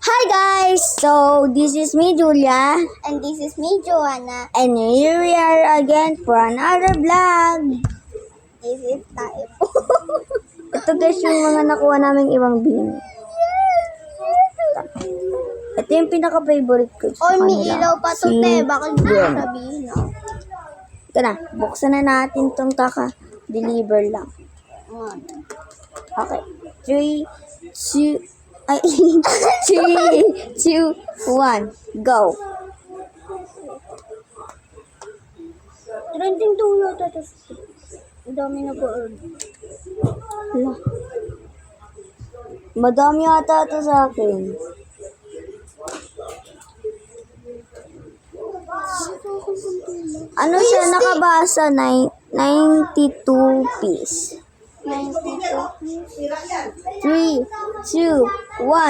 Hi guys! So, this is me, Julia. And this is me, Joanna. And here we are again for another vlog. This is tayo. Ito guys yung mga nakuha naming ibang bini. Ito yung pinaka-favorite ko sa Oy, kanila. may ilaw pa to, te. Bakit hindi ko sabihin, no? Ito na, buksan na natin itong kaka-deliver lang. Okay. 3, 2, 1, go. Trending to yata to. Ang dami na po. Wala. Madami ata ito sa akin. Ano siya nakabasa? 92 piece. 92. 3, 2, 1.